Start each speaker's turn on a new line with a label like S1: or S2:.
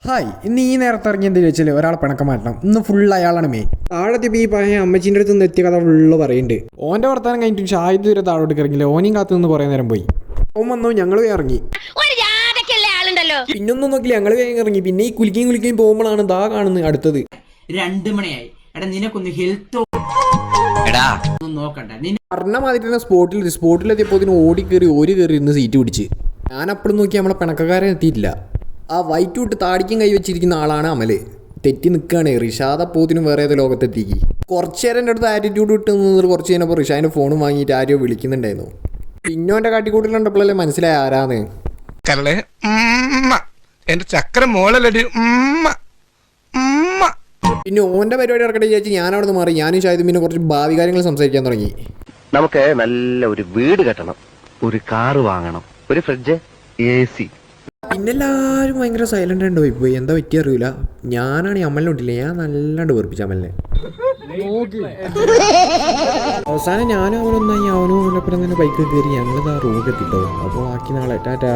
S1: Hi, ഇന്ന് ഈ നേരത്തെ ഇറങ്ങി എന്തെങ്കിലും വെച്ചാൽ ഒരാളെ പിണക്കം മാറ്റണം. ഇന്ന് ഫുൾ അയാളാണ് മെയിൻ. താഴത്തെ ഈ പഴയ അമ്മച്ചീൻ്റെ അടുത്ത് നിന്ന് എത്തിയ കഥ ഫുള്ള് പറയുന്നുണ്ട്. ഓൻ്റെ വർത്താനം കഴിഞ്ഞിട്ട് ഷാഹിദ് വരെ താഴോട്ട് ഇറങ്ങില്ല. ഓനെയും കാത്തു നിന്ന് കുറേ നേരം പോയി. ഓൻ വന്നു, ഞങ്ങൾ ഇറങ്ങി. പിന്നൊന്നും നോക്കില്ല, ഞങ്ങൾ വേഗം ഇറങ്ങി. പിന്നെ ഈ കുലിക്കുകയും പോകുമ്പോഴാണ് ദാ കാണുന്നത് അടുത്തത്
S2: 2 മണിയായി. എടാ നിനക്കൊന്ന് ഹെൽത്ത് നോക്കണ്ട.
S1: പറഞ്ഞ മാതിരി തന്നെ സ്പോട്ടിലെത്തിയപ്പോൾ ഓടി കയറി ഇന്ന് സീറ്റ് പിടിച്ച്. ഞാൻ അപ്പോഴും നോക്കി നമ്മളെ പിണക്കക്കാരൻ എത്തിയിട്ടില്ല. ആ വൈറ്റ് വിട്ട് താടിക്കും കൈ വെച്ചിരിക്കുന്ന ആളാണ് അമല്. തെറ്റി നിൽക്കുകയാണ്. റിഷാദ് അപ്പോത്തിനും വേറെ ഏതോ ലോകത്തെത്തിക്ക്. കുറച്ച് നേരം എൻ്റെ അടുത്ത് ആറ്റിറ്റ്യൂഡ് ഇട്ട് നിന്നിട്ട് കുറച്ച് കഴിഞ്ഞപ്പോൾ റിഷാദിൻ്റെ ഫോണും വാങ്ങിയിട്ട് ആരോ വിളിക്കുന്നുണ്ടായിരുന്നു. പിന്നെ എൻ്റെ കാട്ടിക്കൂട്ടിലുണ്ടപ്പോഴല്ലേ മനസ്സിലായ ആരാന്ന്.
S3: എന്റെ ചക്ര മോളല്ലടി.
S1: പിന്നെ ഓൻ്റെ പരിപാടി ഇറക്കട്ടെ വിചാരിച്ച് ഞാൻ അവിടെ നിന്ന് മാറി. ഞാനും ഷാഹിദും പിന്നെ കുറച്ച് ഭാവി കാര്യങ്ങൾ സംസാരിക്കാൻ തുടങ്ങി.
S4: നമുക്ക് നല്ല ഒരു വീട് കെട്ടണം, ഒരു കാറ് വാങ്ങണം, ഒരു ഫ്രിഡ്ജ്, AC.
S1: പിന്നെ എല്ലാവരും ഭയങ്കര സൈലന്റ് ആയിട്ട് പോയി. എന്താ പറ്റി അറിയില്ല. ഞാനാണ് അമലിനോട്ടില്ല, ഞാൻ നല്ലാണ്ട് വെറുപ്പിച്ച അമലിനെ. അവസാനം ഞാനും അവനൊന്നായി. അവനും അവനൊപ്പം തന്നെ ബൈക്കിൽ കയറി ഞങ്ങളിതാ റൂട്ട് എത്തിട്ടോ. അപ്പോൾ ബാക്കി നാളെ ടാറ്റാ.